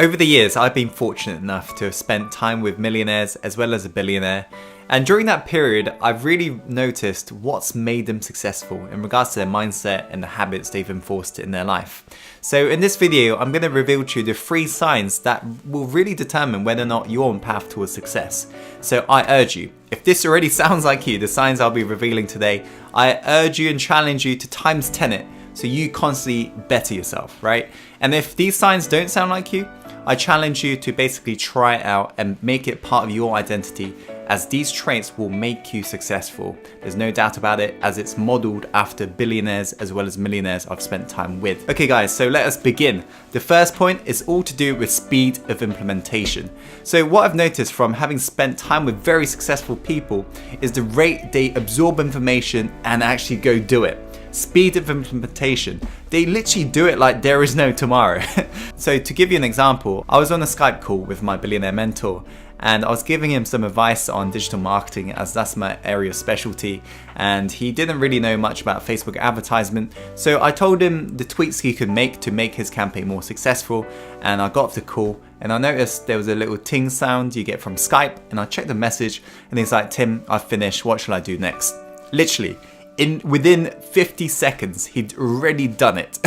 Over the years, I've been fortunate enough to have spent time with millionaires as well as a billionaire. And during that period, I've really noticed what's made them successful in regards to their mindset and the habits they've enforced in their life. So in this video, I'm going to reveal to you the 3 signs that will really determine whether or not you're on path towards success. So I urge you, if this already sounds like you, the signs I'll be revealing today, I urge you and challenge you to times 10 it so you constantly better yourself, right? And if these signs don't sound like you, I challenge you to basically try it out and make it part of your identity, as these traits will make you successful. There's no doubt about it, as it's modeled after billionaires as well as millionaires I've spent time with. Okay guys, so let us begin. The first point is all to do with speed of implementation. So what I've noticed from having spent time with very successful people is the rate they absorb information and actually go do it. Speed of implementation. They literally do it like there is no tomorrow. So to give you an example, I was on a Skype call with my billionaire mentor and I was giving him some advice on digital marketing, as that's my area of specialty, and he didn't really know much about Facebook advertisement. So I told him the tweaks he could make to make his campaign more successful, and I got off the call and I noticed there was a little ting sound you get from Skype, and I checked the message and he's like, "Tim, I've finished, what shall I do next?" Literally, within 50 seconds, he'd already done it.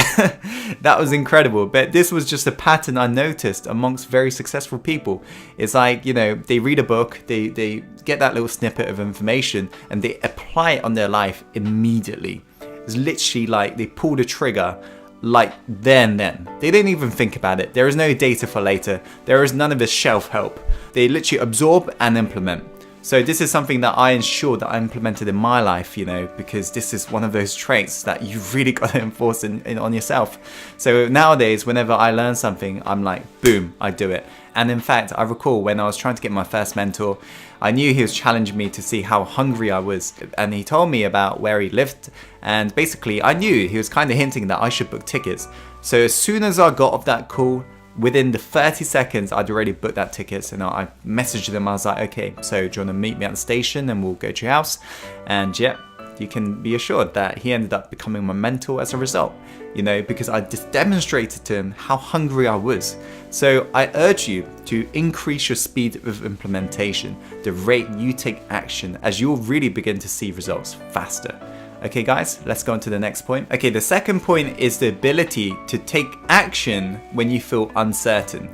That was incredible. But this was just a pattern I noticed amongst very successful people. It's like, you know, they read a book, they get that little snippet of information and they apply it on their life immediately. It's literally like they pull the trigger like then. They don't even think about it. There is no data for later. There is none of this shelf help. They literally absorb and implement. So this is something that I ensure that I implemented in my life, you know, because this is one of those traits that you've really got to enforce on yourself. So nowadays, whenever I learn something, I'm like, boom, I do it. And in fact, I recall when I was trying to get my first mentor, I knew he was challenging me to see how hungry I was. And he told me about where he lived. And basically, I knew he was kind of hinting that I should book tickets. So as soon as I got off that call, within the 30 seconds, I'd already booked that tickets, and I messaged them. I was like, okay, so do you want to meet me at the station and we'll go to your house? And yeah, you can be assured that he ended up becoming my mentor as a result, you know, because I just demonstrated to him how hungry I was. So I urge you to increase your speed of implementation, the rate you take action, as you'll really begin to see results faster. Okay guys, let's go on to the next point. Okay, the second point is the ability to take action when you feel uncertain.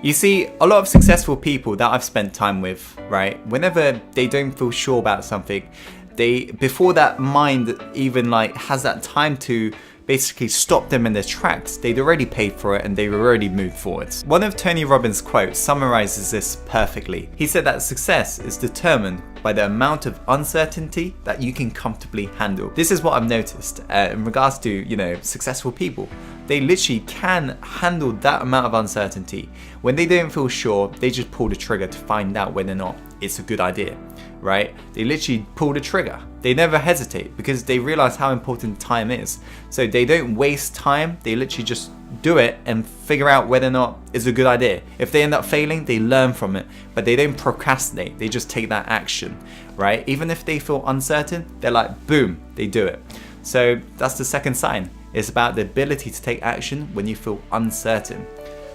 You see, a lot of successful people that I've spent time with, right, whenever they don't feel sure about something, before that mind even like has that time to basically stop them in their tracks, they'd already paid for it and they've already moved forwards. One of Tony Robbins' quotes summarizes this perfectly. He said that success is determined by the amount of uncertainty that you can comfortably handle. This is what I've noticed in regards to, you know, successful people. They literally can handle that amount of uncertainty. When they don't feel sure, they just pull the trigger to find out whether or not it's a good idea, right? They literally pull the trigger. They never hesitate because they realize how important time is. So they don't waste time, they literally just do it and figure out whether or not it's a good idea. If they end up failing, they learn from it, but they don't procrastinate, they just take that action, right? Even if they feel uncertain, they're like, boom, they do it. So that's the second sign. It's about the ability to take action when you feel uncertain.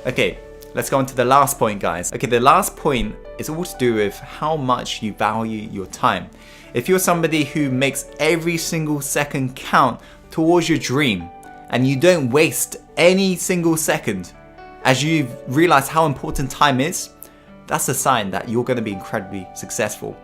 Okay, let's go on to the last point, guys. Okay, the last point is all to do with how much you value your time. If you're somebody who makes every single second count towards your dream and you don't waste any single second as you realize how important time is, that's a sign that you're going to be incredibly successful.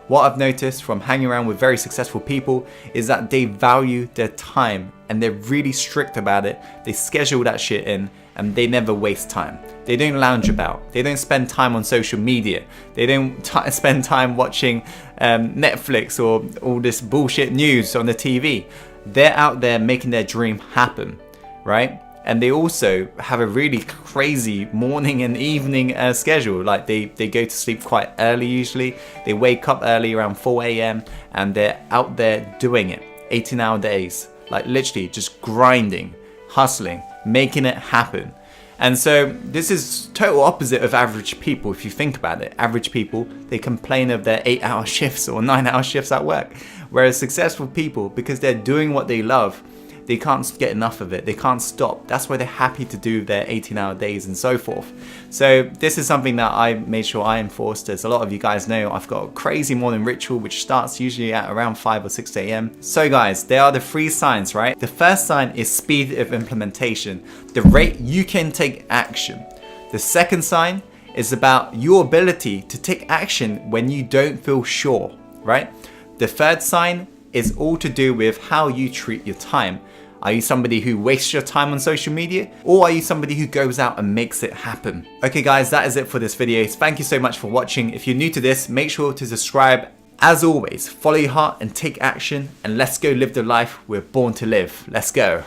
What I've noticed from hanging around with very successful people is that they value their time and they're really strict about it. They schedule that shit in and they never waste time. They don't lounge about. They don't spend time on social media. They don't spend time watching Netflix or all this bullshit news on the TV. They're out there making their dream happen, right? And they also have a really crazy morning and evening schedule. Like they go to sleep quite early usually. They wake up early around 4 a.m. and they're out there doing it. 18-hour days. Like literally just grinding, hustling, making it happen. And so this is total opposite of average people if you think about it. Average people, they complain of their 8-hour shifts or 9-hour shifts at work. Whereas successful people, because they're doing what they love, they can't get enough of it. They can't stop. That's why they're happy to do their 18-hour days and so forth. So this is something that I made sure I enforced. As a lot of you guys know, I've got a crazy morning ritual which starts usually at around 5 or 6 a.m. So guys, there are the 3 signs, right? The first sign is speed of implementation, the rate you can take action. The second sign is about your ability to take action when you don't feel sure, right? The third sign is all to do with how you treat your time. Are you somebody who wastes your time on social media, or are you somebody who goes out and makes it happen? Okay guys, that is it for this video. Thank you so much for watching. If you're new to this, make sure to subscribe. As always, follow your heart and take action, and let's go live the life we're born to live. Let's go.